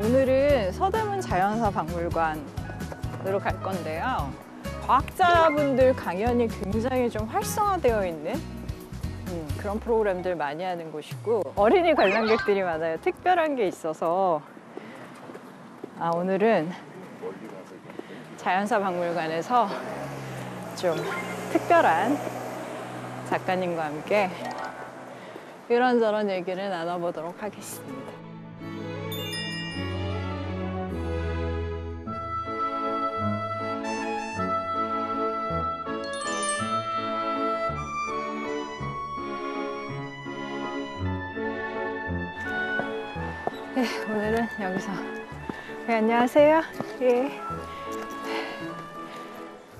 오늘은 서대문 자연사 박물관으로 갈 건데요. 과학자분들 강연이 굉장히 좀 활성화되어 있는 그런 프로그램들 많이 하는 곳이고, 어린이 관람객들이 많아요. 특별한 게 있어서 오늘은 자연사 박물관에서 좀 특별한 작가님과 함께 이런저런 얘기를 나눠보도록 하겠습니다. 네, 오늘은 여기서. 네, 안녕하세요. 예.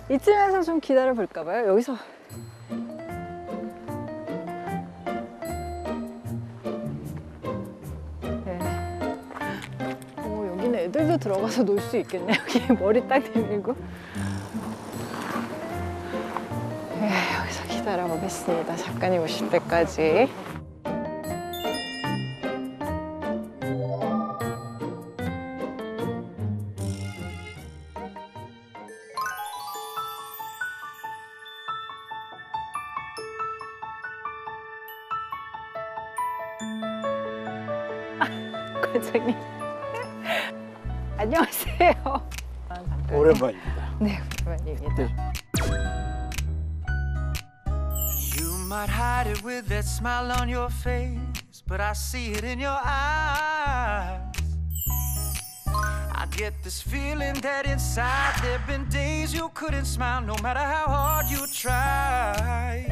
이쯤에서 좀 기다려 볼까 봐요. 여기서. 네. 여기는 애들도 들어가서 놀 수 있겠네. 여기 머리 딱 내밀고. 네, 여기서 기다려 보겠습니다. 작가님 오실 때까지. 관장님. 안녕하세요. 오랜만입니다. 네, 오랜만입니다. 네. You might hide it with that smile on your face, but I see it in your eyes. I get this feeling that inside there've been days you couldn't smile no matter how hard you tried.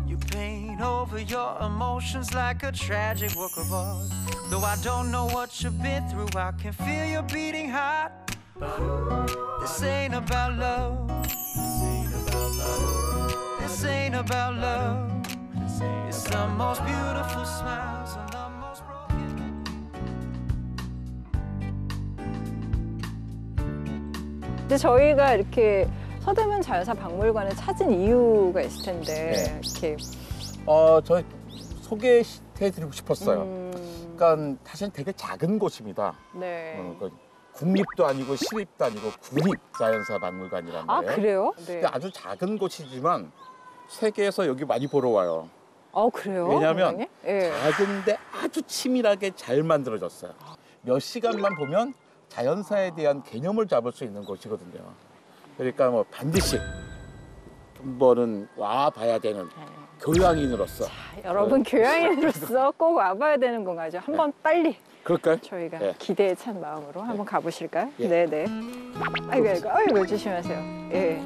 You paint over your emotions like a tragic work of art. Though I don't know what you've been through, I can feel your beating heart. But this ain't about love. This ain't about love. It's the most beautiful smiles and the most broken. 근데 저희가 이렇게 서대문 자연사 박물관을 찾은 이유가 있을 텐데, 네. 이렇게. 저 소개해드리고 싶었어요. 그러니까 사실 되게 작은 곳입니다. 네. 국립도 아니고 시립도 아니고 군립 자연사 박물관이란 아, 말이에요. 그래요? 네. 근데 아주 작은 곳이지만 세계에서 여기 많이 보러 와요. 그래요? 왜냐하면 네. 작은데 아주 치밀하게 잘 만들어졌어요. 몇 시간만 보면 자연사에 대한 개념을 잡을 수 있는 곳이거든요. 그러니까 뭐 반드시 한 번은 와봐야 되는 교양인으로서. 여러분, 교양인으로서 꼭 와봐야 되는 건가요? 한번 빨리. 그럴까요? 저희가 네. 기대에 찬 마음으로 한번 가보실까요? 예. 네네. 아이고, 조심하세요. 예.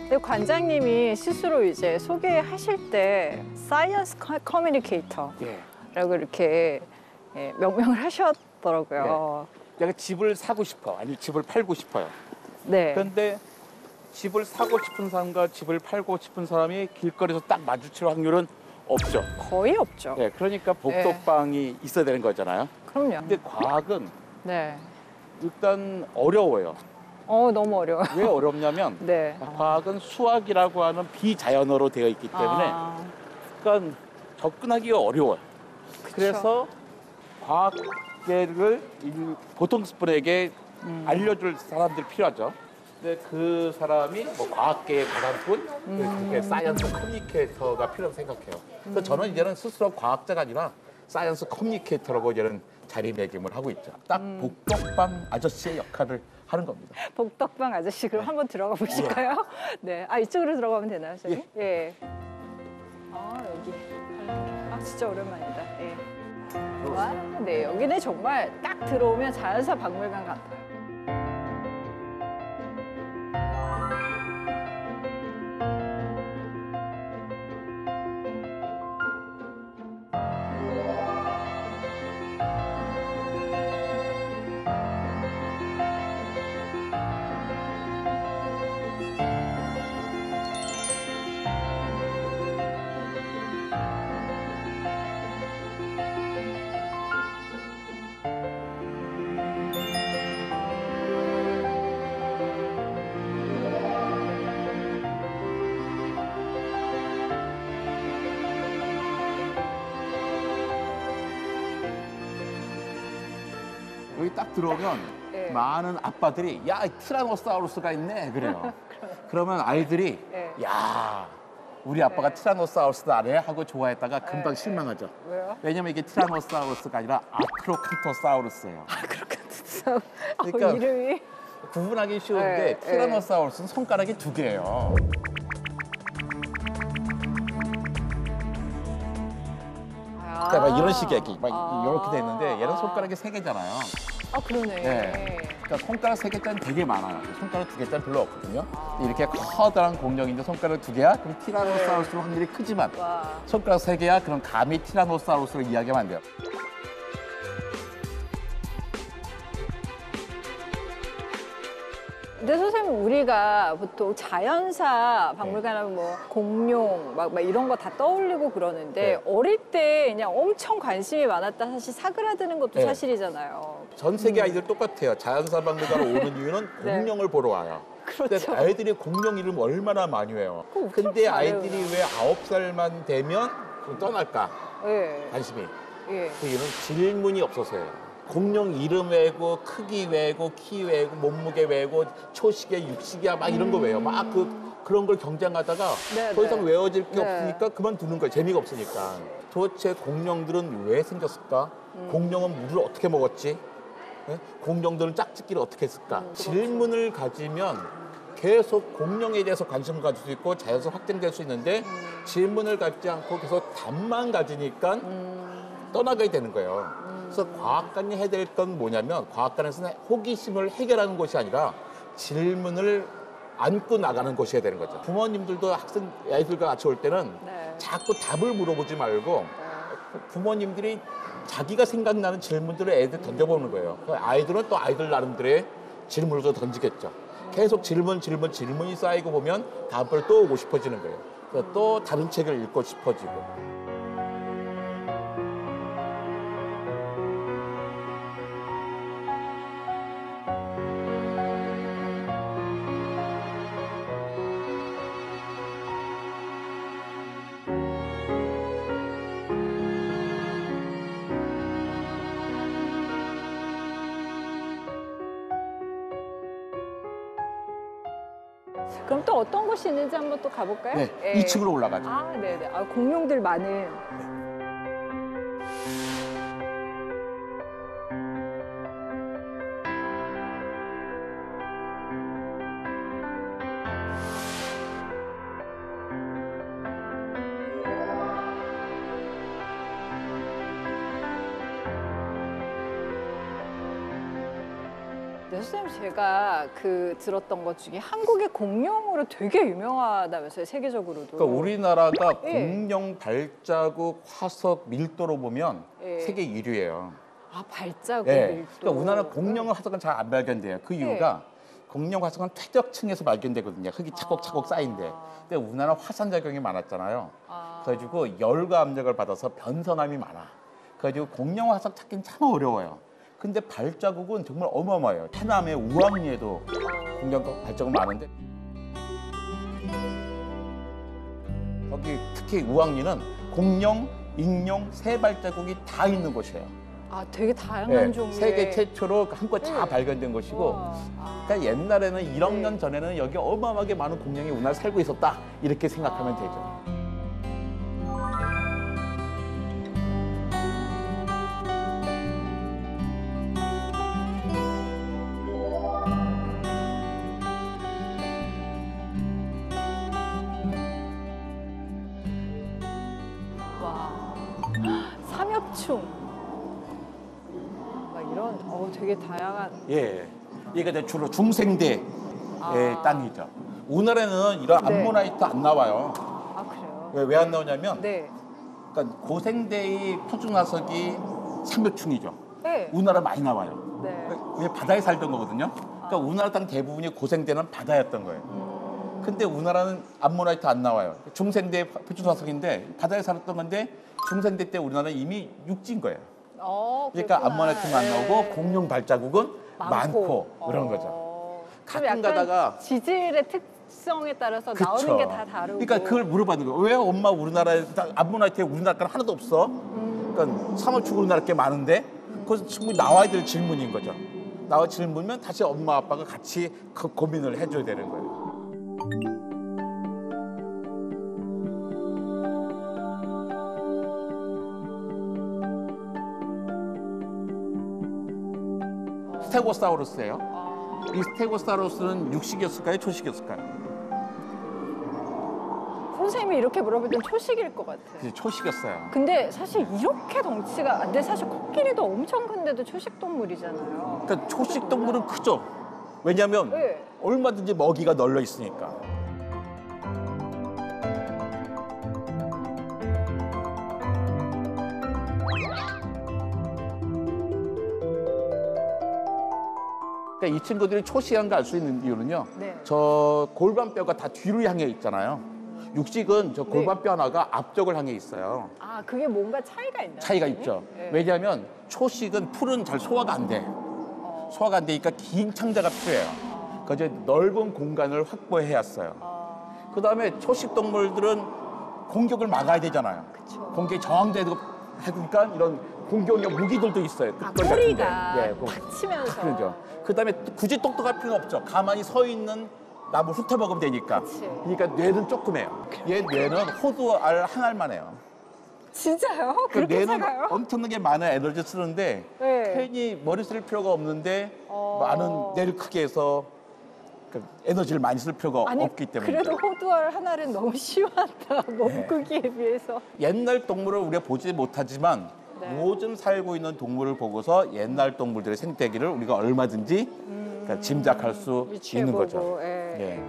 근데 관장님이 스스로 이제 소개하실 때 사이언스 커뮤니케이터라고 이렇게 명명을 하셨더라고요. 내가 집을 사고 싶어, 아니 집을 팔고 싶어요. 네. 그런데 집을 사고 싶은 사람과 집을 팔고 싶은 사람이 길거리에서 딱 마주칠 확률은 없죠. 거의 없죠. 네, 그러니까 복덕방이 있어야 되는 거잖아요. 그럼요. 근데 과학은 네. 일단 어려워요. 너무 어려워요. 왜 어렵냐면 네. 과학은 수학이라고 하는 비자연어로 되어 있기 때문에 그러니까 접근하기가 어려워요. 그쵸. 그래서 과학계를 보통 분에게 알려줄 사람들이 필요하죠. 근데 그 사람이 뭐 과학계의 과학분, 그게 사이언스 커뮤니케이터가 필요하다고 생각해요. 그래서 저는 이제는 스스로 과학자가 아니라 사이언스 커뮤니케이터라고 이제는 자리매김을 하고 있죠. 딱 복덕방 아저씨의 역할을 하는 겁니다. 복덕방 아저씨, 그럼 한번 들어가 보실까요? 네. 이쪽으로 들어가면 되나요, 저희? 예. 여기. 진짜 오랜만이다. 예. 와, 네. 여기는 정말 딱 들어오면 자연사 박물관 같아요. 여기 딱 들어오면 네. 많은 아빠들이 야, 티라노사우루스가 있네 그래요. 그러면 아이들이 네. 야, 우리 아빠가 티라노사우루스도 안 해? 하고 좋아했다가 금방 실망하죠. 왜요? 왜냐면 이게 티라노사우루스가 아니라 아크로칸토사우루스예요. 그렇게 그러니까 이름이 구분하기 쉬운데 네, 티라노사우루스는 손가락이 2개예요. 그러니까 막 이런 식의 막 이렇게 돼 있는데 얘는 손가락이 3개잖아요. 그러네. 네. 그러니까 손가락 3개짜리는 되게 많아요. 손가락 2개짜리 별로 없거든요. 이렇게 커다란 공룡인데 손가락 2개야? 그럼 티라노사우루스 확률이 크지만 와. 손가락 3개야? 그럼 감히 티라노사우루스를 이야기하면 안 돼요. 근데 선생님 우리가 보통 자연사 박물관하면 뭐 공룡 막 이런 거 다 떠올리고 그러는데 네. 어릴 때 그냥 엄청 관심이 많았다 사실 사그라드는 것도 네. 사실이잖아요. 전 세계 아이들 똑같아요. 자연사 박물관에 오는 이유는 네. 공룡을 보러 와요. 그렇죠. 근데 아이들이 공룡 이름 얼마나 많이 외워. 그거 엄청 근데 잘해요. 아이들이 왜 9살만 되면 좀 떠날까? 예. 관심이. 예. 그 이유는 질문이 없어서요. 공룡 이름 외고 크기 외고 키 외고 몸무게 외고 초식에 육식이야 막 이런 거 외워. 막 그런 걸 경쟁하다가 네, 더 이상 네. 외워질 게 네. 없으니까 그만두는 거예요. 재미가 없으니까. 도대체 공룡들은 왜 생겼을까? 공룡은 물을 어떻게 먹었지? 네? 공룡들은 짝짓기를 어떻게 했을까? 그렇죠. 질문을 가지면 계속 공룡에 대해서 관심을 가질 수 있고 자연에서 확장될 수 있는데 질문을 갖지 않고 계속 답만 가지니까 떠나가야 되는 거예요. 그래서 과학관이 해야 될 건 뭐냐면 과학관에서는 호기심을 해결하는 것이 아니라 질문을 안고 나가는 것이어야 되는 거죠. 부모님들도 학생 아이들과 같이 올 때는 네. 자꾸 답을 물어보지 말고 부모님들이 자기가 생각나는 질문들을 애들 던져보는 거예요. 아이들은 또 아이들 나름대로의 질문을 또 던지겠죠. 계속 질문이 쌓이고 보면 다음번에 또 오고 싶어지는 거예요. 그래서 또 다른 책을 읽고 싶어지고. 그럼 또 어떤 곳이 있는지 한번 또 가볼까요? 네, 예. 2층으로 올라가죠. 네네. 공룡들 많은. 네, 선생님 제가 들었던 것 중에 한국의 공룡으로 되게 유명하다면서요, 세계적으로도. 그러니까 우리나라가 예. 공룡 발자국 화석 밀도로 보면 예. 세계 1위예요. 발자국 예. 밀도. 그러니까 우리나라 공룡 화석은 잘 안 발견돼요. 그 이유가 공룡 화석은 퇴적층에서 발견되거든요. 흙이 차곡차곡 쌓인데. 근데 우리나라 화산 작용이 많았잖아요. 그래가지고 열과 압력을 받아서 변성함이 많아. 그래가지고 공룡 화석 찾기는 참 어려워요. 근데 발자국은 정말 어마어마해요. 해남의 우왕리에도 공룡 발자국 많은데 거기 특히 우왕리는 공룡, 익룡, 새 발자국이 다 있는 곳이에요. 되게 다양한 네, 종류의. 세계 최초로 한껏 다 발견된 것이고 우와. 그러니까 옛날에는 1억 년 네. 전에는 여기 어마어마하게 많은 공룡이 우리나라에 살고 있었다 이렇게 생각하면 되죠. 와. 삼엽충. 막 이런 되게 다양한. 예, 이게 이제 주로 중생대의 땅이죠. 우리나라에는 이런 네. 암모나이트 안 나와요. 그래요? 왜 안 나오냐면 네. 그러니까 고생대의 표준화석이 삼엽충이죠. 네. 우리나라 많이 나와요. 네. 왜 바다에 살던 거거든요. 그러니까 우리나라 땅 대부분이 고생대는 바다였던 거예요. 근데 우리나라는 암모나이트 안 나와요. 중생대 표준화석인데 바다에 살았던 건데 중생대 때 우리나라는 이미 육지인 거예요. 그러니까 그렇구나. 암모나이트는 안 나오고 공룡 발자국은 많고 그런 거죠. 그럼 가끔 약간 가다가 지질의 특성에 따라서 나오는 게 다 다르고. 그러니까 그걸 물어봐는 거예요. 왜 엄마 우리나라에 암모나이트에 우리나라 건 하나도 없어? 그러니까 삼엽충 우리나라 게 많은데 그것은 충분히 나와야 될 질문인 거죠. 나와 질문면 다시 엄마 아빠가 같이 그 고민을 해줘야 되는 거예요. 스테고사우루스예요. 이 스테고사우루스는 육식이었을까요? 초식이었을까요? 선생님이 이렇게 물어볼 땐 초식일 것 같아요. 그게 초식이었어요. 근데 사실 이렇게 덩치가, 근데 사실 코끼리도 엄청 큰데도 초식 동물이잖아요. 그러니까 초식 동물은 크죠. 왜냐하면 네. 얼마든지 먹이가 널려 있으니까. 그러니까 이 친구들이 초식한 걸 알 수 있는 이유는요. 네. 저 골반뼈가 다 뒤로 향해 있잖아요. 육식은 저 골반뼈 하나가 앞쪽을 향해 있어요. 아, 그게 뭔가 차이가 있나요? 차이가 선생님? 있죠. 네. 왜냐하면 초식은 풀은 잘 소화가 안 돼. 소화가 안 되니까 긴 창자가 필요해요. 그래서 넓은 공간을 확보해야 했어요. 그다음에 초식 동물들은 공격을 막아야 되잖아요. 그쵸. 공격이 저항되고 하니까 이런 공격력 무기들도 있어요. 아, 끝거리 같은데. 꼬리가 예, 탁 치면서. 그러죠. 그다음에 굳이 똑똑할 필요 없죠. 가만히 서 있는 나무 훑어먹으면 되니까. 그치. 그러니까 뇌는 조그매요. 얘 뇌는 호두알 한 알만 해요. 진짜요? 그 그렇게 뇌는 작아요? 엄청나게 많은 에너지 쓰는데 네. 괜히 머리 쓸 필요가 없는데 많은 뇌를 크게 해서 그 에너지를 많이 쓸 필요가 아니, 없기 때문에. 그래도 호두알 하나는 너무 쉬웠다. 몸 크기에 비해서. 옛날 동물을 우리가 보지 못하지만 네. 요즘 살고 있는 동물을 보고서 옛날 동물들의 생태계를 우리가 얼마든지 그러니까 짐작할 수 있는 거죠. 유추해보고, 예. 예.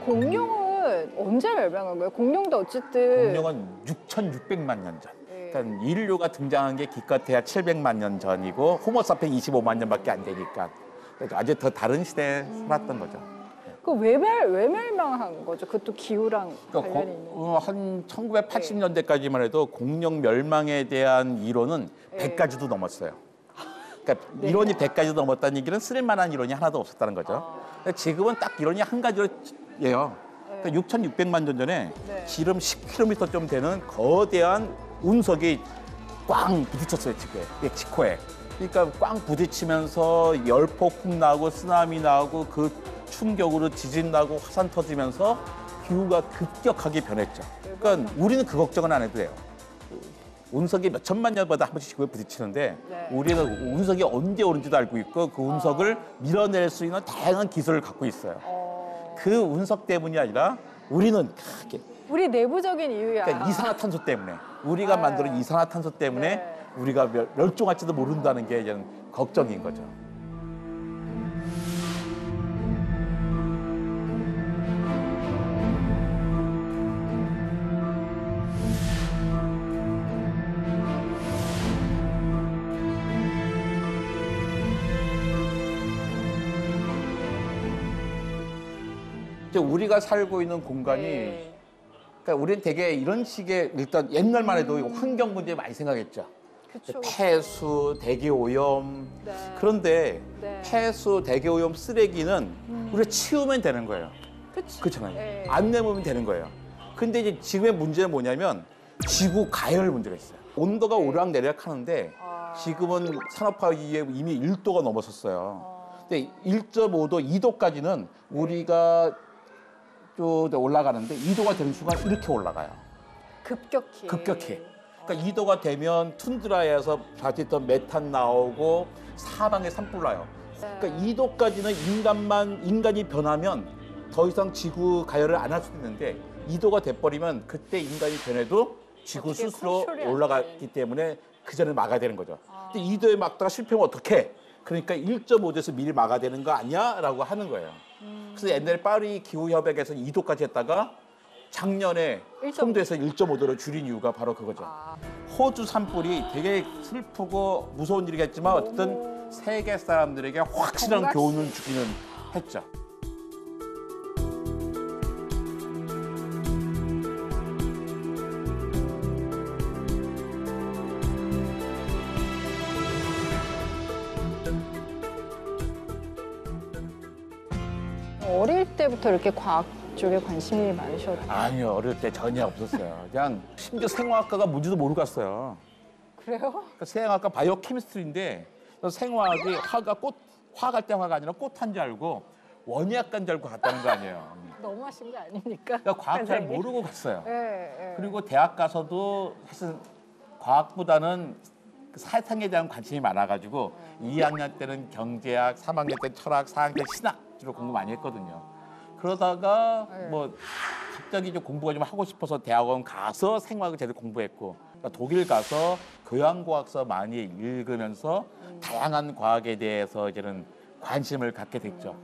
공룡은 언제 멸망한 거예요? 공룡도 어쨌든 공룡은 6,600만 년 전. 네. 그러니까 인류가 등장한 게 기껏해야 700만 년 전이고 호모사피엔 25만 년밖에 안 되니까 그러니까 아주 더 다른 시대에 살았던 거죠. 그 왜 멸망한 거죠? 그것도 기후랑 그러니까 관련이 있는. 한 1980년대까지만 해도 공룡 멸망에 대한 이론은 네. 100가지도 넘었어요. 그러니까 이론이 100가지도 넘었다는 얘기는 쓸만한 이론이 하나도 없었다는 거죠. 근데 지금은 딱 이론이 한 가지로 예요. 그러니까 6,600만 년 전에 네. 지름 10km 좀 되는 거대한 운석이 꽝 부딪혔어요, 지코에. 그러니까 꽝 부딪히면서 열폭 훅 나고 쓰나미 나고 그 충격으로 지진 나고 화산 터지면서 기후가 급격하게 변했죠. 그러니까 우리는 그 걱정은 안 해도 돼요. 운석이 몇 천만 년마다 한 번씩 지구에 부딪히는데 네. 우리는 운석이 언제 오는지도 알고 있고 그 운석을 밀어낼 수 있는 다양한 기술을 갖고 있어요. 그 운석 때문이 아니라 우리는 크게 우리 내부적인 이유야. 그러니까 이산화탄소 때문에 우리가 네. 만드는 이산화탄소 때문에 네. 우리가 멸종할지도 모른다는 게 이제 걱정인 거죠. 이제 우리가 살고 있는 공간이 네. 그러니까 우리는 되게 이런 식의 일단 옛날만 해도 환경 문제 많이 생각했죠. 그쵸, 폐수, 대기오염. 네. 그런데 네. 폐수, 대기오염, 쓰레기는 우리가 치우면 되는 거예요. 그치. 그렇잖아요. 네. 안 내면 되는 거예요. 근데 이제 지금의 문제는 뭐냐면 지구 가열 문제가 있어요. 온도가 오르락내리락 하는데 지금은 산업화 이후에 이미 1도가 넘어섰어요. 근데 1.5도, 2도까지는 우리가 쭉 올라가는데 2도가 되는 순간 이렇게 올라가요. 급격히. 급격히. 그러니까 2도가 되면 툰드라에서 자칫던 메탄 나오고 사방에 산불 나요. 그러니까 2도까지는 인간이 변하면 더 이상 지구 가열을 안 할 수 있는데 2도가 돼버리면 그때 인간이 변해도 지구 어떻게 스스로 컨트롤이 안 올라가기 때문에 그 전에 막아야 되는 거죠. 근데 2도에 막다가 실패하면 어떡해? 그러니까 1.5도에서 미리 막아야 되는 거 아니야? 라고 하는 거예요. 그래서 옛날에 파리 기후협약에서 2도까지 했다가 작년에 1.5. 송도에서 1.5도로 줄인 이유가 바로 그거죠. 호주 산불이 되게 슬프고 무서운 일이겠지만 어쨌든 세계 사람들에게 확실한 경각심. 교훈을 주기는 했죠. 때부터 이렇게 과학 쪽에 관심이 많으셨나요? 아니요, 어릴 때 전혀 없었어요. 그냥 심지어 생화학과가 뭔지도 모르고 갔어요. 그래요? 그러니까 생화학과 바이오 케미스트리인데 생화학이 화갈 때 화가 아니라 꽃한 줄 알고 원예학과인 줄 알고 갔다는 거 아니에요. 너무하신 거 아닙니까? 그러니까 과학 잘 선생님? 모르고 갔어요. 예, 예. 그리고 대학 가서도 사실 과학보다는 사상에 대한 관심이 많아가지고 2학년 때는 경제학, 3학년 때는 철학, 4학년 때는 신학 주로 공부 많이 했거든요. 그러다가 뭐 갑자기 좀 공부가 좀 하고 싶어서 대학원 가서 생화학을 제대로 공부했고 그러니까 독일 가서 교양과학서 많이 읽으면서 다양한 과학에 대해서 이제는 관심을 갖게 됐죠.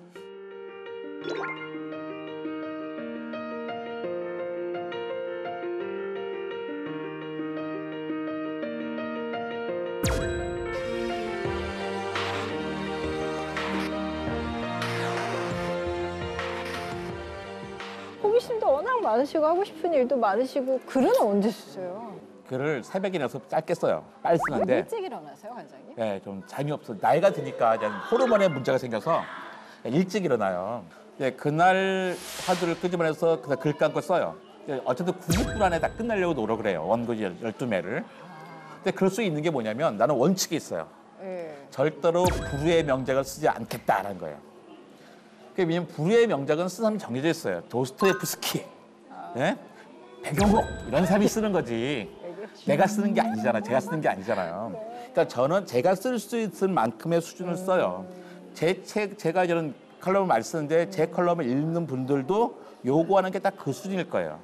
호기심도 워낙 많으시고 하고 싶은 일도 많으시고 글은 언제 쓰세요? 글을 새벽에 일어나서 짧게 써요. 빨리 쓰는데 일찍 일어나세요, 관장님? 네, 좀 재미없어. 나이가 드니까 이제 호르몬에 문제가 생겨서 일찍 일어나요. 네, 그날 하루를 끄집어내서 그냥 글 감고 써요. 어쨌든 90분 안에 다 끝내려고 노력을 해요. 원고지 12매를. 근데 그럴 수 있는 게 뭐냐면 나는 원칙이 있어요. 예. 절대로 불후의 명작을 쓰지 않겠다라는 거예요. 왜냐면 불후의 명작은 쓰는 사람이 정해져 있어요. 도스토옙스키, 네? 배경옥 이런 사람이 쓰는 거지. 내가 쓰는 게 아니잖아. 제가 쓰는 게 아니잖아요. 그러니까 저는 제가 쓸 수 있을 만큼의 수준을 써요. 제가 이런 컬럼을 많이 쓰는데 제 컬럼을 읽는 분들도 요구하는 게 딱 그 수준일 거예요.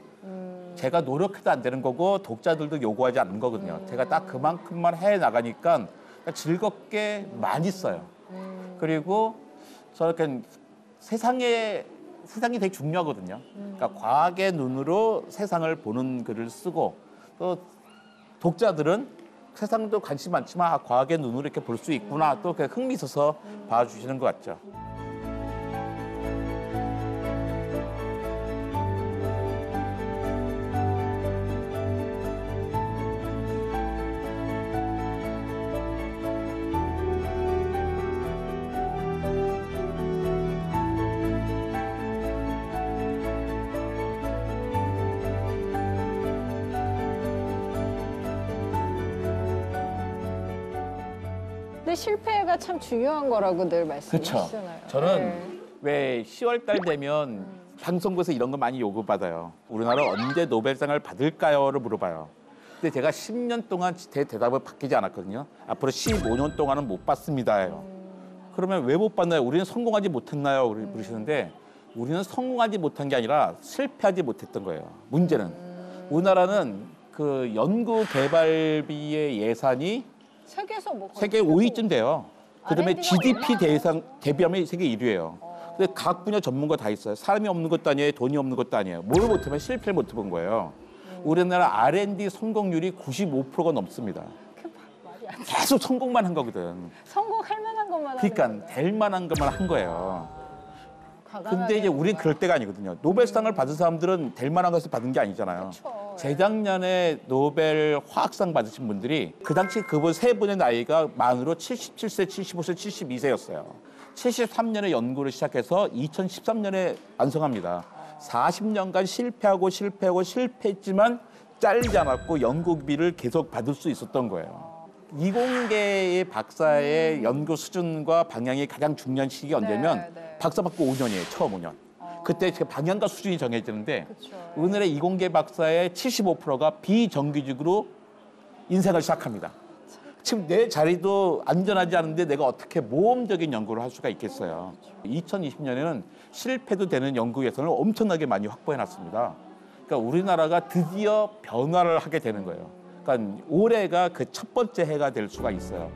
제가 노력해도 안 되는 거고 독자들도 요구하지 않는 거거든요. 제가 딱 그만큼만 해 나가니까 즐겁게 많이 써요. 그리고 저렇게 세상이 되게 중요하거든요. 그러니까 과학의 눈으로 세상을 보는 글을 쓰고 또 독자들은 세상도 관심 많지만 과학의 눈으로 이렇게 볼 수 있구나 또 흥미 있어서 봐주시는 것 같죠. 근데 실패가 참 중요한 거라고 늘 그렇죠. 말씀하시잖아요. 저는 네. 왜 10월 달 되면 방송국에서 이런 거 많이 요구받아요. 우리나라 언제 노벨상을 받을까요?를 물어봐요. 근데 제가 10년 동안 제 대답을 바뀌지 않았거든요. 앞으로 15년 동안은 못 받습니다예요. 그러면 왜 못 받나요? 우리는 성공하지 못했나요? 그러시는데 우리는 성공하지 못한 게 아니라 실패하지 못했던 거예요. 문제는 우리나라는 그 연구 개발비의 예산이 세계에서 뭐 세계 5위쯤 돼요. 그다음에 R&D가 GDP 얼마나 대비하면 세계 1위예요. 근데 각 분야 전문가 다 있어요. 사람이 없는 것도 아니에요. 돈이 없는 것도 아니에요. 뭘 못하면 실패를 못 해본 거예요. 우리나라 R&D 성공률이 95%가 넘습니다. 말이 안 돼. 계속 성공만 한 거거든. 성공할 만한 것만 그러니까 하는 건데. 될 만한 것만 한 거예요. 과감하게 근데 이제 우린 뭔가. 그럴 때가 아니거든요. 노벨상을 받은 사람들은 될 만한 것을 받은 게 아니잖아요. 그쵸. 재작년에 노벨 화학상 받으신 분들이 그 당시 그분 세 분의 나이가 만으로 77세, 75세, 72세였어요. 73년에 연구를 시작해서 2013년에 완성합니다. 40년간 실패했지만 잘리지 않았고 연구비를 계속 받을 수 있었던 거예요. 이공계의 박사의 연구 수준과 방향이 가장 중요한 시기가 언제면 네. 박사 받고 5년이에요. 처음 5년. 그때 그 방향과 수준이 정해지는데 그쵸. 오늘의 이공계 박사의 75%가 비정규직으로 인생을 시작합니다. 지금 내 자리도 안전하지 않은데 내가 어떻게 모험적인 연구를 할 수가 있겠어요. 2020년에는 실패도 되는 연구 예산을 엄청나게 많이 확보해놨습니다. 그러니까 우리나라가 드디어 변화를 하게 되는 거예요. 그러니까 올해가 그 첫 번째 해가 될 수가 있어요.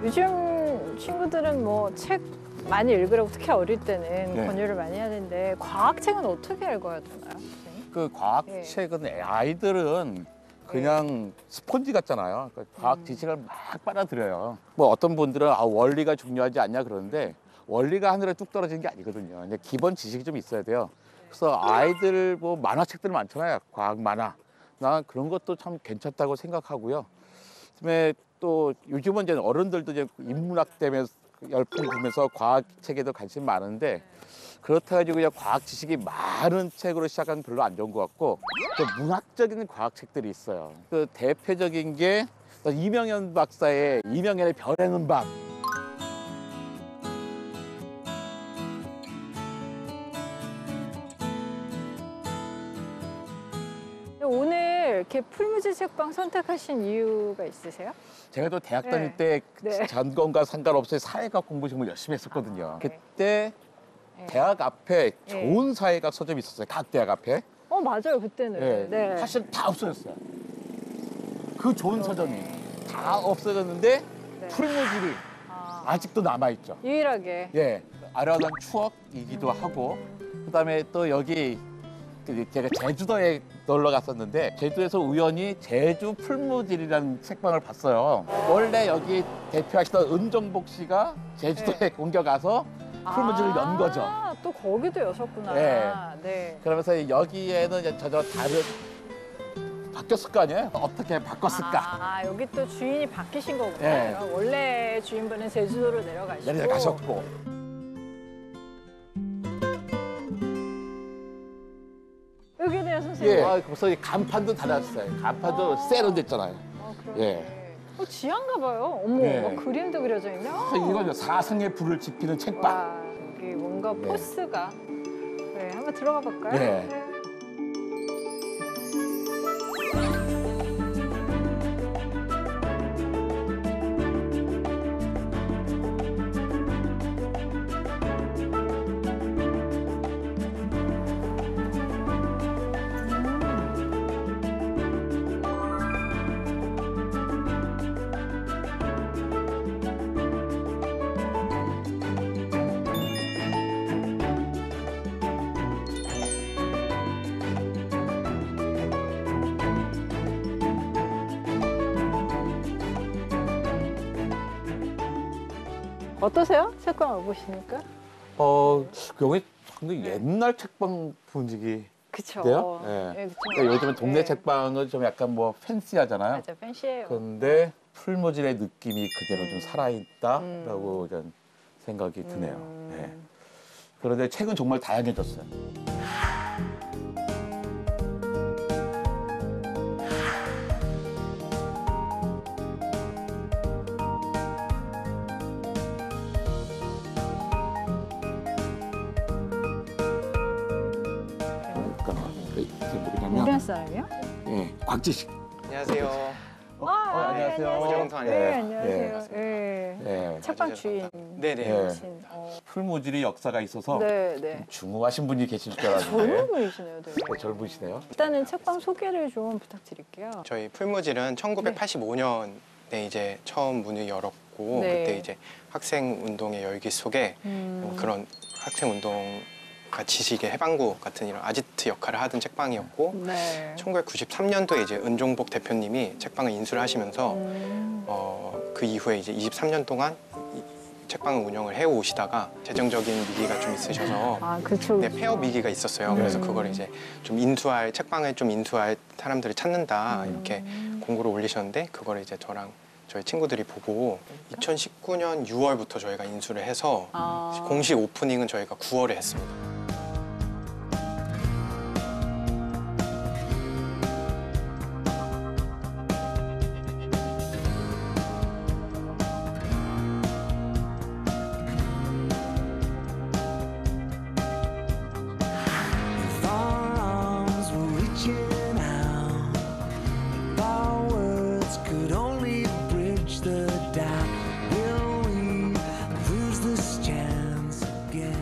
요즘 친구들은 뭐 책 많이 읽으라고 특히 어릴 때는 네. 권유를 많이 하는데 과학책은 어떻게 읽어야 되나요? 선생님? 그 과학책은 아이들은 그냥 스폰지 같잖아요. 그러니까 과학 지식을 막 빨아들여요. 뭐 어떤 분들은 원리가 중요하지 않냐 그러는데 원리가 하늘에 뚝 떨어지는 게 아니거든요. 이제 기본 지식이 좀 있어야 돼요. 그래서 아이들 뭐 만화책들 많잖아요. 과학 만화. 나 그런 것도 참 괜찮다고 생각하고요. 그다음에 또 요즘은 이제 어른들도 이제 인문학 때문에 열풍 불면서 과학책에도 관심 많은데 그렇다 가지고 그냥 과학 지식이 많은 책으로 시작하면 별로 안 좋은 것 같고 또 문학적인 과학책들이 있어요. 그 대표적인 게 이명현 박사의 이명현의 별에는 밤. 오늘 이렇게 풀무지 책방 선택하신 이유가 있으세요? 제가 또 대학 네. 다닐 때 네. 전공과 상관없이 사회학 공부 정말 열심히 했었거든요. 네. 그때 네. 대학 앞에 네. 좋은 사회학 서점이 있었어요. 각 대학 앞에. 맞아요 그때는. 네. 네. 사실 다 없어졌어요. 그 좋은 서점이 다 없어졌는데 네. 풀무질이 아, 아직도 남아있죠. 유일하게. 예, 아련한 추억이기도 하고 그다음에 또 여기 제가 제주도에 놀러 갔었는데 제주에서 우연히 제주 풀무질이라는 책방을 봤어요. 원래 여기 대표하시던 은종복 씨가 제주도에 공격 가서 풀무질을 연 거죠. 또 거기도 여셨구나. 네. 네. 그러면서 여기에는 전혀 다른 바뀌었을 거 아니에요? 어떻게 바꿨을까? 여기 또 주인이 바뀌신 거구나. 네. 원래 주인분은 제주도로 내려가시고. 내려가셨고. 여기에 대한 선생님. 예, 벌써 이 간판도 달았어요. 간판도 세련됐잖아요. 그러네. 예. 지한가 봐요. 어머, 네. 그림도 그려져 있네. 그래서 이건 사승의 불을 지피는 책방. 와, 여기 뭔가 네. 포스가. 네, 한번 들어가 볼까요? 네. 어떠세요? 책방 와보시니까? 여기 상당히 옛날 책방 분위기. 그쵸. 그래요? 네, 그쵸. 그러니까 요즘은 동네 네. 책방은 좀 약간 뭐 팬시하잖아요. 맞아, 팬시해요. 근데 풀무질의 느낌이 그대로 좀 살아있다라고 저는 생각이 드네요. 네. 그런데 책은 정말 다양해졌어요. 그러니까 이게 뭐냐면 우리한 사람이요? 예, 곽지식. 안녕하세요. 안녕하세요. 오정통 네, 아니에요? 안녕하세요. 네. 네. 책방 와주셔서 주인. 네네. 네. 신 풀무질이 역사가 있어서 네, 네. 중후하신 분이 계실 줄 알았는데 젊은 분이시네요, 되게. 네, 젊으시네요. 일단은 책방 소개를 좀 부탁드릴게요. 저희 풀무질은 1985년에 이제 처음 문을 열었고 네. 그때 이제 학생 운동의 열기 속에 그런 학생 운동과 지식의 해방구 같은 이런 아지트 역할을 하던 책방이었고 네. 1993년도에 이제 은종복 대표님이 책방을 인수를 하시면서 그 이후에 이제 23년 동안 이 책방을 운영을 해 오시다가 재정적인 위기가 좀 있으셔서 그렇죠. 네, 폐업 위기가 있었어요. 그래서 그걸 이제 좀 인수할 책방을 좀 인수할 사람들을 찾는다 이렇게 공고를 올리셨는데 그걸 이제 저랑 저희 친구들이 보고 2019년 6월부터 저희가 인수를 해서 공식 오프닝은 저희가 9월에 했습니다. Our arms were reaching out. Our words could only bridge the gap. Will we lose this chance again?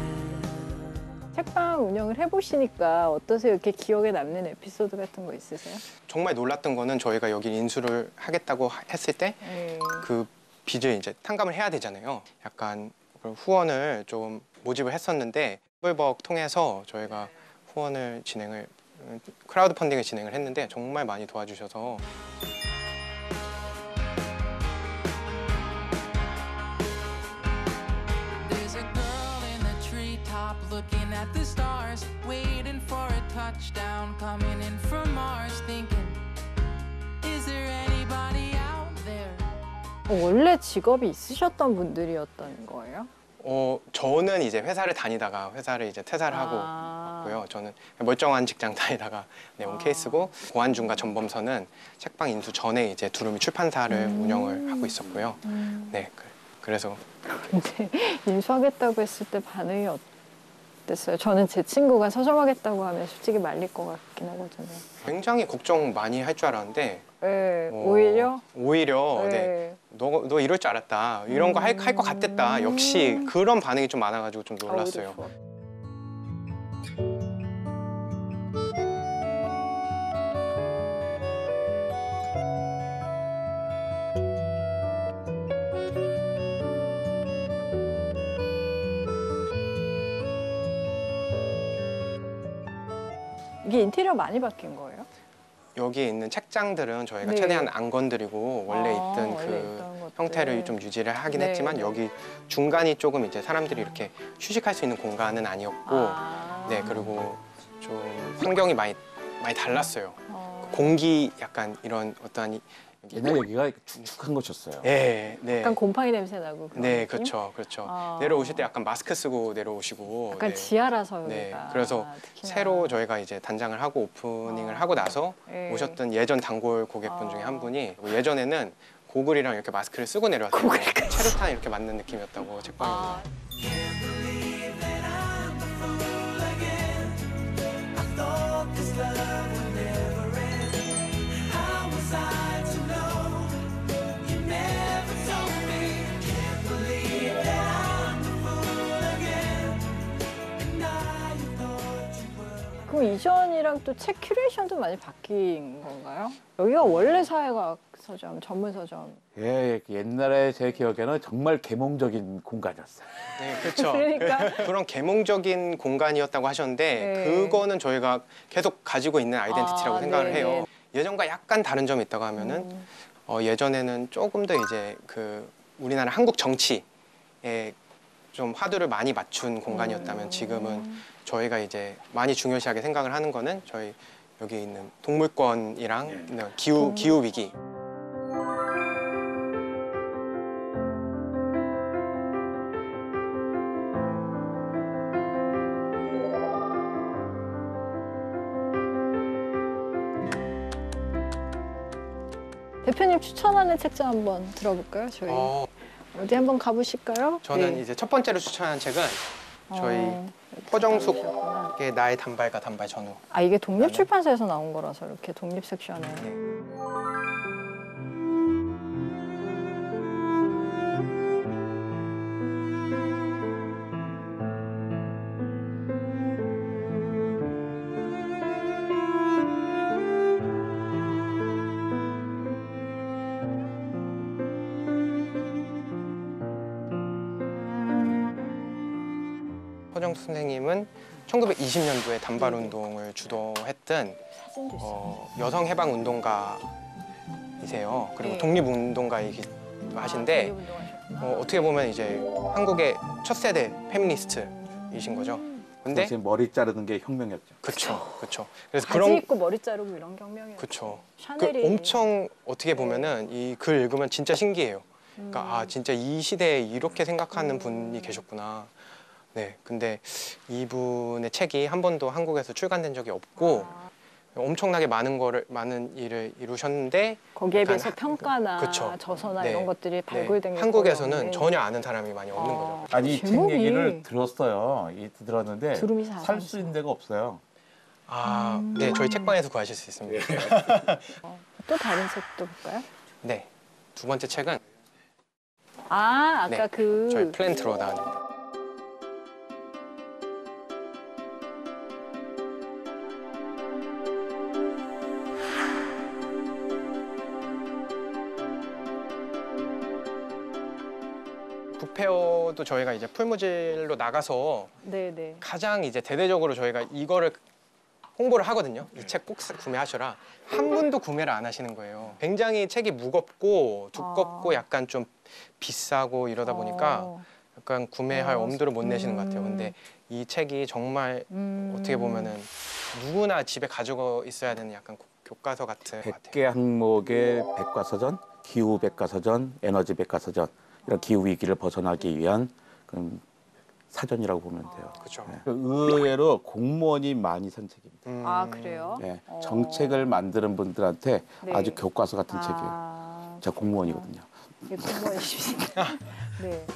책방 운영을 해보시니까 어떠세요? 이렇게 기억에 남는 에피소드 같은 거 있으세요? 정말 놀랐던 거는 저희가 여기 인수를 하겠다고 했을 때 네. 그 빚을 이제 탕감을 해야 되잖아요. 약간 그런 후원을 좀 모집을 했었는데 텀블벅 통해서 저희가 후원을 크라우드 펀딩을 진행을 했는데 정말 많이 도와주셔서 There's a girl in the treetop looking at the stars, waiting for a touchdown coming in from Mars, thinking, is there anybody out there? 원래 직업이 있으셨던 분들이었던 거예요? 저는 이제 회사를 다니다가 회사를 이제 퇴사를 하고 왔고요. 저는 멀쩡한 직장 다니다가 온 케이스고, 고한중과 전범선은 책방 인수 전에 이제 두루미 출판사를 운영을 하고 있었고요. 네, 그래서 근데 인수하겠다고 했을 때 반응이 어땠어요? 저는 제 친구가 서점하겠다고 하면 솔직히 말릴 것 같긴 하거든요. 굉장히 걱정 많이 할 줄 알았는데 네, 오히려? 네. 너 이럴 줄 알았다. 이런 거 할 것 같았다. 역시 그런 반응이 좀 많아가지고 좀 놀랐어요. 오히려 좋아. 이게 인테리어 많이 바뀐 거예요? 여기에 있는 책장들은 저희가 네. 최대한 안 건드리고 원래 있던 원래 그 있던 것들. 형태를 좀 유지를 하긴 네, 했지만 네. 여기 중간이 조금 이제 사람들이 이렇게 휴식할 수 있는 공간은 아니었고, 아. 네, 그리고 좀 환경이 많이 달랐어요. 어. 공기 약간 이런 어떠한 옛날 여기가 축축한 곳이었어요. 네, 네. 약간 곰팡이 냄새 나고 그런 네, 느낌? 그렇죠, 그렇죠. 아. 내려오실 때 약간 마스크 쓰고 내려오시고. 약간 네. 지하라서 여기가. 네, 그래서 특히나. 새로 저희가 이제 단장을 하고 오프닝을 하고 나서 네. 오셨던 예전 단골 고객분 중에 아. 한 분이 예전에는 고글이랑 이렇게 마스크를 쓰고 내려왔어요. 체류탄 이렇게 맞는 느낌이었다고 책방에. 아, 그럼 이전이랑 또 책 큐레이션도 많이 바뀐 건가요? 여기가 원래 사회과학 서점, 전문 서점. 예, 옛날에 제 기억에는 정말 계몽적인 공간이었어요. 네, 그렇죠. 그러니까. 그런 계몽적인 공간이었다고 하셨는데 네. 그거는 저희가 계속 가지고 있는 아이덴티티라고 아, 생각을 네네. 해요. 예전과 약간 다른 점이 있다고 하면은 예전에는 조금 더 이제 그 우리나라 한국 정치에 좀 화두를 많이 맞춘 공간이었다면 지금은 저희가 이제 많이 중요시하게 생각을 하는 거는 저희 여기 있는 동물권이랑 기후 위기. 대표님 추천하는 책장 한번 들어볼까요? 저희 어디 한번 가보실까요? 저는 네. 이제 첫 번째로 추천한 책은 저희 허정숙의 나의 단발과 단발 전후. 아, 이게 독립출판사에서 나온 거라서 이렇게 독립 섹션에. 허정숙 선생님은 1920년도에 단발 운동을 주도했던 사진도 있어요. 여성 해방 운동가이세요. 그리고 네. 독립 운동가이기도 하신데 독립운동하셨구나. 어떻게 보면 이제 한국의 첫 세대 페미니스트이신 거죠. 근데 지금 머리 자르는 게 혁명이었죠. 그렇죠, 그렇죠. 그래서 바지 그런 입고 머리 자르고 이런 경명이었죠. 그렇죠. 샤넬이 엄청 어떻게 보면은 이 글 읽으면 진짜 신기해요. 그러니까 아 진짜 이 시대에 이렇게 생각하는 분이 계셨구나. 네, 근데 이분의 책이 한 번도 한국에서 출간된 적이 없고 엄청나게 많은 일을 이루셨는데 거기에 약간 비해서 평가나 그쵸. 저서나 네. 이런 것들이 네, 발굴된 게 한국에서는 거의 없는. 전혀 아는 사람이 많이 없는 거죠. 아니 이 책 제목이 얘기를 들었어요. 들었는데 두루미 살 수 있는 데가 없어요. 아, 네, 저희 책방에서 구하실 수 있습니다. 또 다른 책도 볼까요? 네, 두 번째 책은 아, 아까 네, 그 저희 플랜트로 나왔습니다. 북페어도 저희가 이제 풀무질로 나가서 네네. 가장 이제 대대적으로 저희가 이거를 홍보를 하거든요. 이 책 꼭 구매하셔라. 한 분도 구매를 안 하시는 거예요. 굉장히 책이 무겁고 두껍고 약간 좀 비싸고 이러다 보니까 약간 구매할 엄두를 못 내시는 것 같아요. 근데 이 책이 정말 어떻게 보면은 누구나 집에 가지고 있어야 되는 약간 교과서 같은 것 같아요. 100개 항목의 백과사전, 기후 백과사전, 에너지 백과사전 이런 기후 위기를 벗어나기 위한 그런 사전이라고 보면 돼요. 그렇죠. 네. 의외로 공무원이 많이 산 책입니다. 아 그래요? 네. 정책을 만드는 분들한테 네. 아주 교과서 같은 책이에요. 제가 공무원이거든요. 이게 공무원이십니까? 네.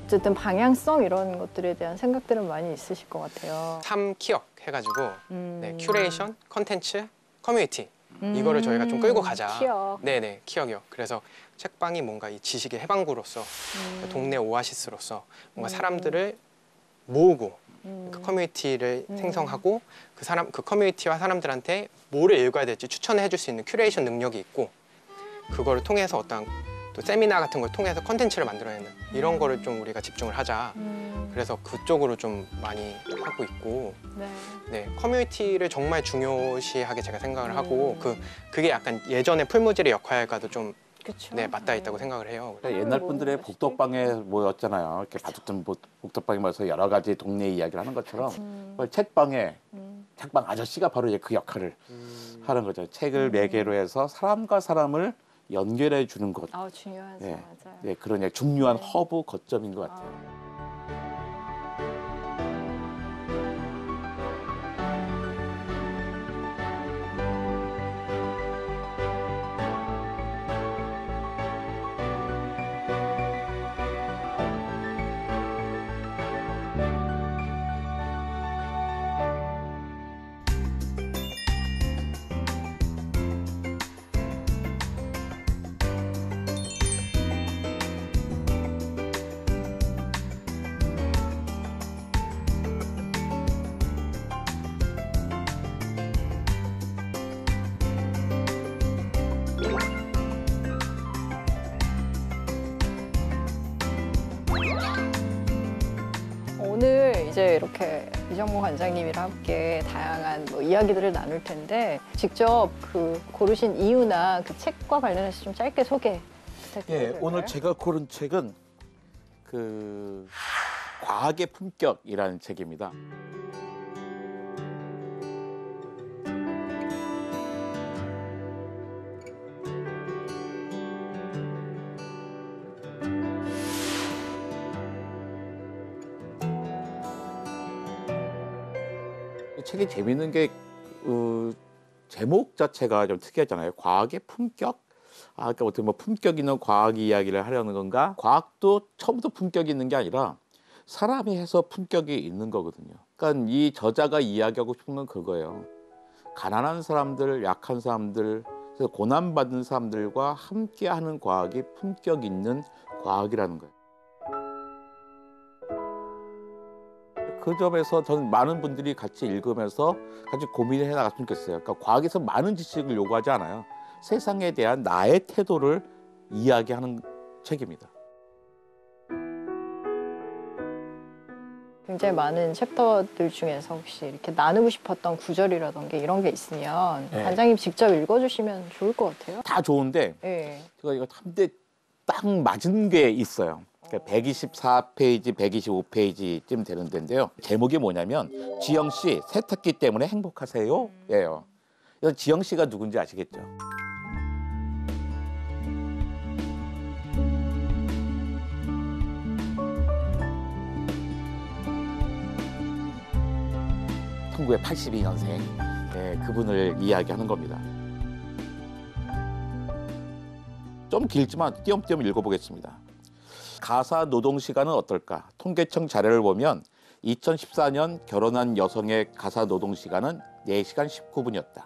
어쨌든 방향성 이런 것들에 대한 생각들은 많이 있으실 것 같아요. 3키역 해가지고 네, 큐레이션, 컨텐츠, 커뮤니티 이거를 저희가 좀 끌고 가자. 키역. 네네, 키역이요. 그래서 책방이 뭔가 이 지식의 해방구로서 동네 오아시스로서 뭔가 사람들을 모으고 그 커뮤니티를 생성하고 그 커뮤니티와 사람들한테 뭐를 읽어야 될지 추천해 줄 수 있는 큐레이션 능력이 있고 그거를 통해서 어떤 또 세미나 같은 걸 통해서 컨텐츠를 만들어내는 이런 거를 좀 우리가 집중을 하자. 그래서 그쪽으로 좀 많이 하고 있고 네. 네, 커뮤니티를 정말 중요시하게 제가 생각을 하고 그게 약간 예전의 풀무질의 역할과도 좀 그쵸? 네, 맞닿아 있다고 생각을 해요. 옛날 분들의 복덕방에 모였잖아요. 이렇게 바둑든 복덕방에 모여서 여러 가지 동네 이야기를 하는 것처럼 책방에 책방 아저씨가 바로 이제 그 역할을 하는 거죠. 책을 매개로 해서 사람과 사람을 연결해 주는 것. 아 중요하죠. 네. 맞아요. 네, 그런 중요한 허브 거점인 것 같아요. 오늘 이제 이렇게 이정모 관장님이랑 함께 다양한 뭐 이야기들을 나눌 텐데 직접 그 고르신 이유나 그 책과 관련해서 좀 짧게 소개 부탁드려도 예, 될까요? 오늘 제가 고른 책은 그 과학의 품격이라는 책입니다. 이 책이 재밌는 게 제목 자체가 좀 특이하잖아요. 과학의 품격? 아, 그러니까 어떻게 뭐 품격 있는 과학 이야기를 하려는 건가? 과학도 처음부터 품격이 있는 게 아니라 사람이 해서 품격이 있는 거거든요. 그러니까 이 저자가 이야기하고 싶은 건 그거예요. 가난한 사람들, 약한 사람들, 그래서 고난받는 사람들과 함께하는 과학이 품격 있는 과학이라는 거예요. 그 점에서 저는 많은 분들이 같이 읽으면서 같이 고민을 해 나갔으면 좋겠어요. 그러니까 과학에서 많은 지식을 요구하지 않아요. 세상에 대한 나의 태도를 이야기하는 책입니다. 굉장히 많은 챕터들 중에서 혹시 이렇게 나누고 싶었던 구절이라던가 이런 게 있으면 네. 관장님 직접 읽어주시면 좋을 것 같아요. 다 좋은데 네. 제가 이거 한데 딱 맞은 게 있어요. 그러니까 124페이지, 125페이지쯤 되는 데인데요. 제목이 뭐냐면 지영 씨 세탁기 때문에 행복하세요? 예요. 지영 씨가 누군지 아시겠죠? (1982년생) 네, 그분을 이야기하는 겁니다. 좀 길지만 띄엄띄엄 읽어보겠습니다. 가사 노동 시간은 어떨까? 통계청 자료를 보면 2014년 결혼한 여성의 가사 노동 시간은 4시간 19분이었다.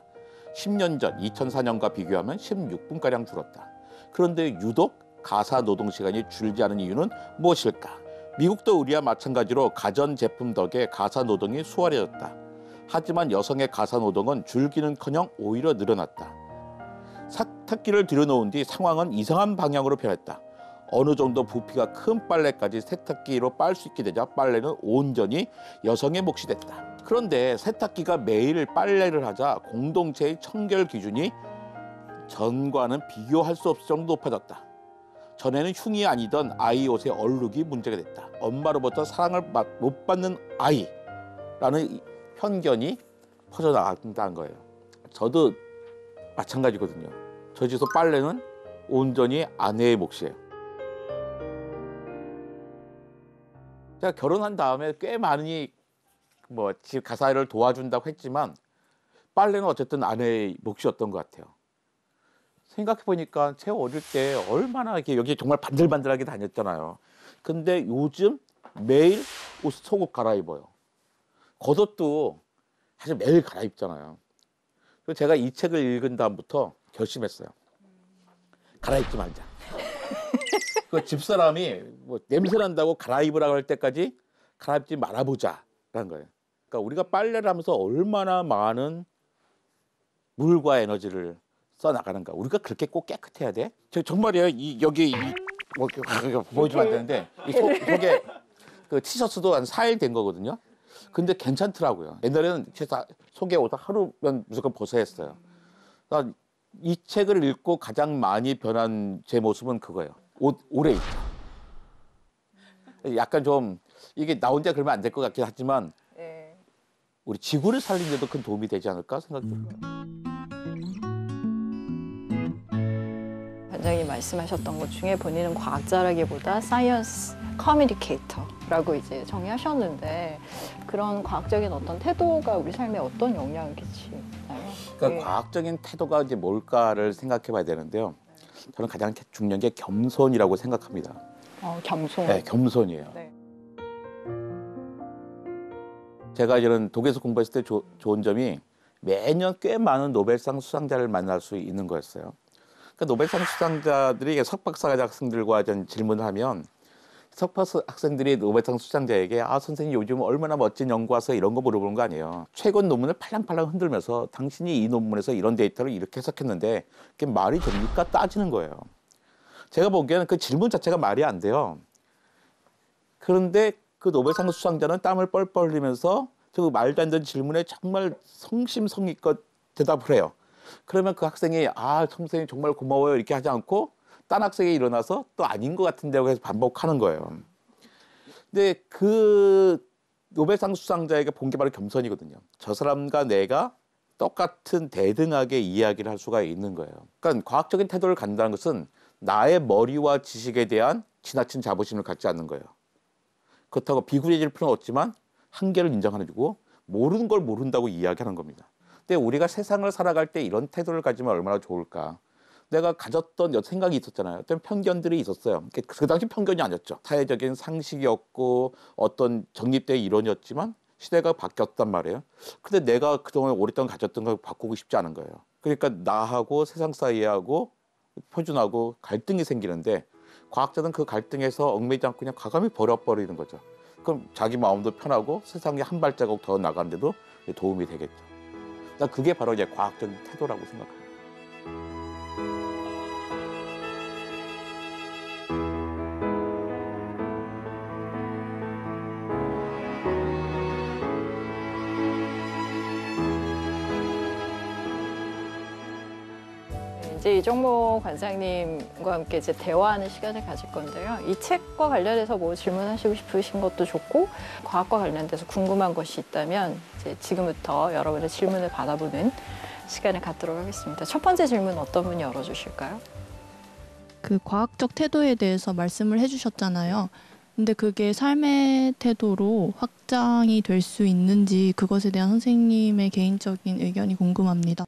10년 전 2004년과 비교하면 16분가량 줄었다. 그런데 유독 가사 노동 시간이 줄지 않은 이유는 무엇일까? 미국도 우리와 마찬가지로 가전제품 덕에 가사 노동이 수월해졌다. 하지만 여성의 가사 노동은 줄기는커녕 오히려 늘어났다. 세탁기를 들여놓은 뒤 상황은 이상한 방향으로 변했다. 어느 정도 부피가 큰 빨래까지 세탁기로 빨 수 있게 되자 빨래는 온전히 여성의 몫이 됐다. 그런데 세탁기가 매일 빨래를 하자 공동체의 청결 기준이 전과는 비교할 수 없을 정도 높아졌다. 전에는 흉이 아니던 아이 옷의 얼룩이 문제가 됐다. 엄마로부터 사랑을 못 받는 아이라는 편견이 퍼져나간다는 거예요. 저도 마찬가지거든요. 저희 집에서 빨래는 온전히 아내의 몫이에요. 제가 결혼한 다음에 꽤 많이 집 가사일을 도와준다고 했지만 빨래는 어쨌든 아내의 몫이었던 것 같아요. 생각해 보니까 제 어릴 때 얼마나 이렇게 여기 정말 반들반들하게 다녔잖아요. 근데 요즘 매일 속옷 갈아입어요. 겉옷도 사실 매일 갈아입잖아요. 그래서 제가 이 책을 읽은 다음부터 결심했어요. 갈아입지 말자. 그 집사람이 냄새 난다고 갈아입으라고 할 때까지 갈아입지 말아보자라는 거예요. 그러니까 우리가 빨래를 하면서 얼마나 많은 물과 에너지를 써 나가는가. 우리가 그렇게 꼭 깨끗해야 돼? 정말이에요. 여기 보여주면 안 되는데 속에 그 티셔츠도 한 4일 된 거거든요. 근데 괜찮더라고요. 옛날에는 속에 옷 하루면 무조건 벗어야 했어요. 이 책을 읽고 가장 많이 변한 제 모습은 그거예요. 옷 오래 입자. 약간 좀 이게 나 혼자 그러면 안 될 것 같긴 하지만 우리 지구를 살리는 데도 큰 도움이 되지 않을까 생각이 듭니다. 관장님 말씀하셨던 것 중에 본인은 과학자라기보다 사이언스 커뮤니케이터라고 이제 정의하셨는데 그런 과학적인 어떤 태도가 우리 삶에 어떤 영향을 끼치나요? 그러니까 과학적인 태도가 이제 뭘까를 생각해 봐야 되는데요. 저는 가장 중요한 게 겸손이라고 생각합니다. 겸손. 네, 겸손이에요. 네. 제가 이런 독일에서 공부했을 때 좋은 점이 매년 꽤 많은 노벨상 수상자를 만날 수 있는 거였어요. 그러니까 노벨상 수상자들이 석박사 학생들과 질문을 하면 석박사 학생들이 노벨상 수상자에게 선생님 요즘 얼마나 멋진 연구하세요 이런 거 물어보는 거 아니에요. 최근 논문을 팔랑팔랑 흔들면서 당신이 이 논문에서 이런 데이터를 이렇게 해석했는데 그게 말이 됩니까? 따지는 거예요. 제가 보기에는 그 질문 자체가 말이 안 돼요. 그런데 그 노벨상 수상자는 땀을 뻘뻘 흘리면서 그 말도 안 되는 질문에 정말 성심성의껏 대답을 해요. 그러면 그 학생이 선생님 정말 고마워요 이렇게 하지 않고 딴 학생이 일어나서 또 아닌 것 같은데 해서 반복하는 거예요. 근데 그 노벨상 수상자에게 본 게 바로 겸손이거든요. 저 사람과 내가 똑같은 대등하게 이야기를 할 수가 있는 거예요. 그러니까 과학적인 태도를 갖는다는 것은 나의 머리와 지식에 대한 지나친 자부심을 갖지 않는 거예요. 그렇다고 비굴해질 필요는 없지만 한계를 인정하고 모르는 걸 모른다고 이야기하는 겁니다. 근데 우리가 세상을 살아갈 때 이런 태도를 가지면 얼마나 좋을까. 내가 가졌던 생각이 있었잖아요. 어떤 편견들이 있었어요. 그 당시 편견이 아니었죠. 사회적인 상식이었고 어떤 정립된 이론이었지만 시대가 바뀌었단 말이에요. 근데 내가 그동안 오랫동안 가졌던 걸 바꾸고 싶지 않은 거예요. 그러니까 나하고 세상 사이하고 표준하고 갈등이 생기는데 과학자는 그 갈등에서 얽매이지 않고 그냥 과감히 버려버리는 거죠. 그럼 자기 마음도 편하고 세상에 한 발자국 더 나가는데도 도움이 되겠죠. 그게 바로 이제 과학적인 태도라고 생각합니다. 이제 이종모 관장님과 함께 이제 대화하는 시간을 가질 건데요. 이 책과 관련해서 뭐 질문하시고 싶으신 것도 좋고 과학과 관련돼서 궁금한 것이 있다면 이제 지금부터 여러분의 질문을 받아보는 시간을 갖도록 하겠습니다. 첫 번째 질문 어떤 분이 열어주실까요? 그 과학적 태도에 대해서 말씀을 해주셨잖아요. 근데 그게 삶의 태도로 확장이 될 수 있는지 그것에 대한 선생님의 개인적인 의견이 궁금합니다.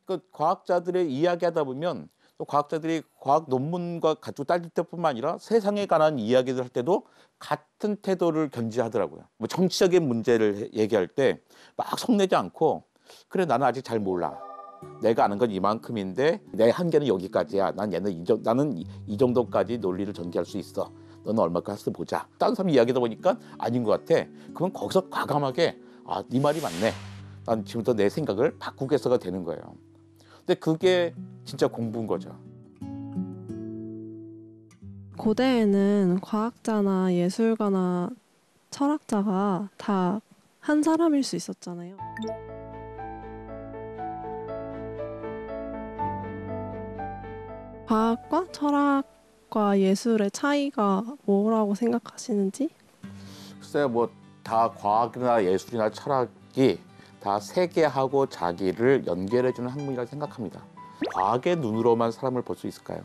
그 과학자들의 이야기하다 보면 또 과학자들이 과학 논문과 가지고 따질 때뿐만 아니라 세상에 관한 이야기를 할 때도 같은 태도를 견지하더라고요. 뭐 정치적인 문제를 얘기할 때 막 성내지 않고 그래 나는 아직 잘 몰라. 내가 아는 건 이만큼인데 내 한계는 여기까지야. 나는 이 정도까지 논리를 전개할 수 있어. 너는 얼마까지 보자. 다른 사람 이야기다 보니까 아닌 것 같아. 그러면 거기서 과감하게 네 말이 맞네. 난 지금부터 내 생각을 바꾸겠어가 되는 거예요. 근데 그게 진짜 공부인 거죠. 고대에는 과학자나 예술가나 철학자가 다 한 사람일 수 있었잖아요. 과학과 철학과 예술의 차이가 뭐라고 생각하시는지? 글쎄요, 뭐 다 과학이나 예술이나 철학이 다 세계하고 자기를 연결해주는 학문이라고 생각합니다. 과학의 눈으로만 사람을 볼 수 있을까요?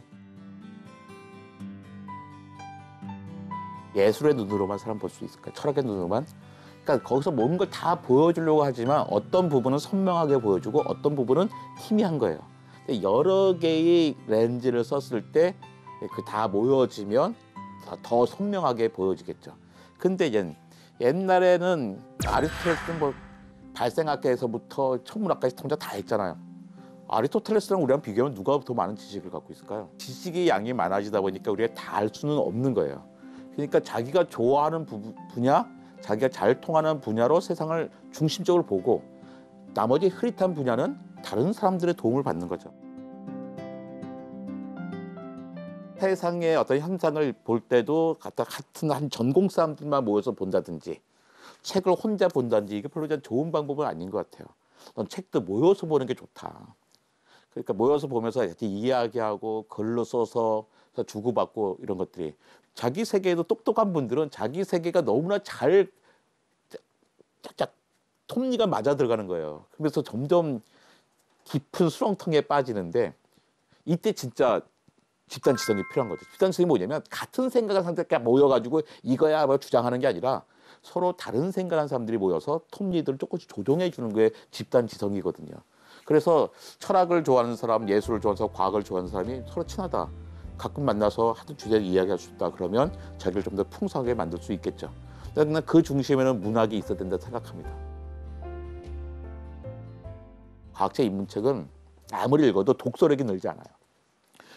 예술의 눈으로만 사람 볼 수 있을까요? 철학의 눈으로만? 그러니까 거기서 모든 걸 다 보여주려고 하지만 어떤 부분은 선명하게 보여주고 어떤 부분은 희미한 거예요. 여러 개의 렌즈를 썼을 때 그 다 모여지면 더 선명하게 보여지겠죠. 근데 옛날에는 아리스토텔레스는 뭐 발생학에서부터 천문학까지 통자 다 했잖아요. 아리스토텔레스랑 우리랑 비교하면 누가 더 많은 지식을 갖고 있을까요? 지식의 양이 많아지다 보니까 우리가 다 알 수는 없는 거예요. 그러니까 자기가 좋아하는 분야, 자기가 잘 통하는 분야로 세상을 중심적으로 보고 나머지 흐릿한 분야는 다른 사람들의 도움을 받는 거죠. 세상의 어떤 현상을 볼 때도 같은 한 전공 사람들만 모여서 본다든지 책을 혼자 본다든지 이게 별로 좋은 방법은 아닌 것 같아요. 넌 책도 모여서 보는 게 좋다. 그러니까 모여서 보면서 이야기하고 글로 써서 주고받고 이런 것들이 자기 세계에도 똑똑한 분들은 자기 세계가 너무나 잘 짝짝 톱니가 맞아 들어가는 거예요. 그래서 점점 깊은 수렁텅에 빠지는데 이때 진짜 집단 지성이 필요한 거죠. 집단 지성이 뭐냐면 같은 생각을 상대가 모여가지고 이거야 뭐 주장하는 게 아니라 서로 다른 생각하는 사람들이 모여서 톱니들을 조금씩 조정해 주는 게 집단 지성이거든요. 그래서 철학을 좋아하는 사람, 예술을 좋아하는 사람, 과학을 좋아하는 사람이 서로 친하다. 가끔 만나서 하는 주제를 이야기할 수 있다. 그러면 자기를 좀 더 풍성하게 만들 수 있겠죠. 그러나 그 중심에는 문학이 있어야 된다 생각합니다. 과학자 입문책은 아무리 읽어도 독서력이 늘지 않아요.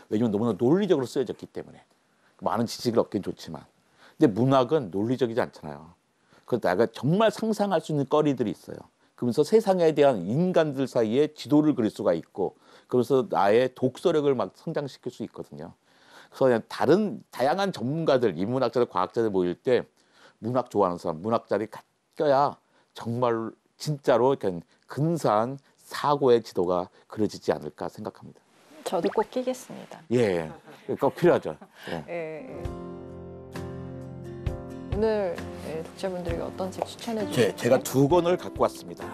왜냐면 너무나 논리적으로 쓰여졌기 때문에. 많은 지식을 얻긴 좋지만. 근데 문학은 논리적이지 않잖아요. 그래서 내가 정말 상상할 수 있는 거리들이 있어요. 그러면서 세상에 대한 인간들 사이에 지도를 그릴 수가 있고 그래서 나의 독서력을 막 성장시킬 수 있거든요. 그래서 다양한 전문가들, 인문학자들, 과학자들 모일 때 문학 좋아하는 사람, 문학자들이 껴야 정말 진짜로 근사한 사고의 지도가 그려지지 않을까 생각합니다. 저도 꼭 끼겠습니다. 예, 꼭 필요하죠. 예. 예. 오늘 독자분들에게 어떤 책 추천해 주실까요? 제가 두 권을 갖고 왔습니다.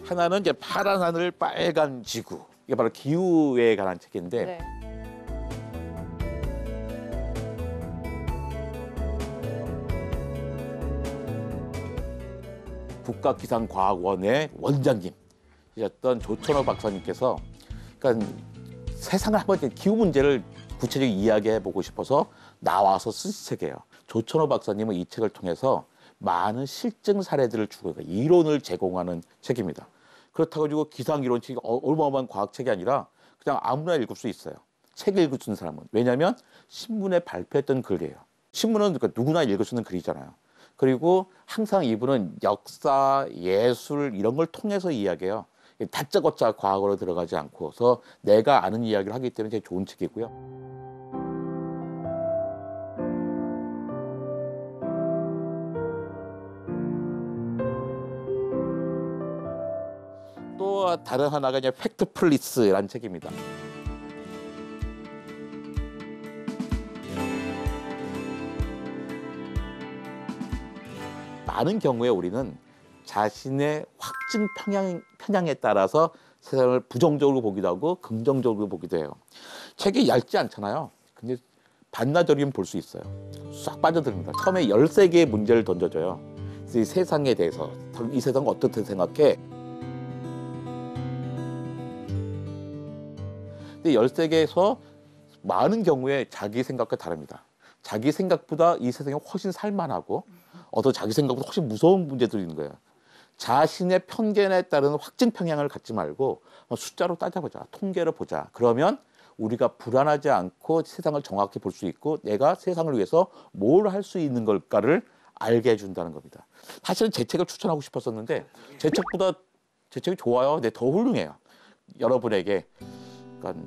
하나는 이제 파란 하늘 빨간 지구. 이게 바로 기후에 관한 책인데 네. 국가기상과학원의 원장님이셨던 조천호 박사님께서 그러니까 세상을 한번 기후 문제를 구체적으로 이야기해 보고 싶어서 나와서 쓴 책이에요. 조천호 박사님은 이 책을 통해서 많은 실증 사례들을 주고 이론을 제공하는 책입니다. 그렇다고 가지고 기상 이론책이 어마어마한 과학책이 아니라 그냥 아무나 읽을 수 있어요. 책 읽을 수 있는 사람은. 왜냐하면 신문에 발표했던 글이에요. 신문은 그러니까 누구나 읽을 수 있는 글이잖아요. 그리고 항상 이분은 역사, 예술 이런 걸 통해서 이야기해요. 다짜고짜 과학으로 들어가지 않고서 내가 아는 이야기를 하기 때문에 되게 좋은 책이고요. 또 다른 하나가 이제 팩트 플리스라는 책입니다. 많은 경우에 우리는 자신의 확증 편향에 따라서 세상을 부정적으로 보기도 하고 긍정적으로 보기도 해요. 책이 얇지 않잖아요. 근데 반나절이면 볼 수 있어요. 싹 빠져듭니다. 처음에 13개의 문제를 던져줘요. 이 세상에 대해서 이 세상은 어떻게 생각해? 근데 13개에서 많은 경우에 자기 생각과 다릅니다. 자기 생각보다 이 세상이 훨씬 살만하고 자기 생각보다 훨씬 무서운 문제들이 있는 거예요. 자신의 편견에 따른 확증 평양을 갖지 말고 숫자로 따져보자. 통계로 보자. 그러면 우리가 불안하지 않고 세상을 정확히 볼 수 있고 내가 세상을 위해서 뭘 할 수 있는 걸까를 알게 해준다는 겁니다. 사실은 제 책을 추천하고 싶었었는데 제 책이 좋아요. 근데 더 훌륭해요. 여러분에게 그러니까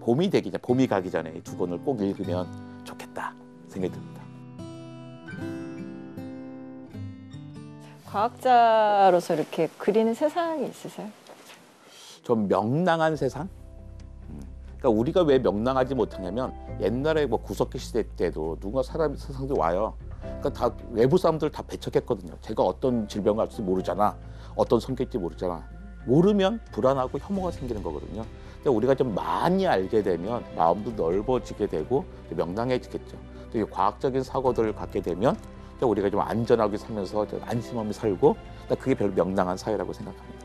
봄이 가기 전에 이 두 권을 꼭 읽으면 좋겠다 생각이 듭니다. 과학자로서 이렇게 그리는 세상이 있으세요? 좀 명랑한 세상? 그러니까 우리가 왜 명랑하지 못하냐면 옛날에 뭐 구석기 시대 때도 누군가 세상에 와요. 그러니까 다 외부 사람들 다 배척했거든요. 제가 어떤 질병을 할지 모르잖아. 어떤 성격일지 모르잖아. 모르면 불안하고 혐오가 생기는 거거든요. 근데 우리가 좀 많이 알게 되면 마음도 넓어지게 되고 명랑해지겠죠. 또 과학적인 사고들을 갖게 되면 우리가 좀 안전하게 살면서 좀 안심 없이 살고 그게 별로 명랑한 사회라고 생각합니다.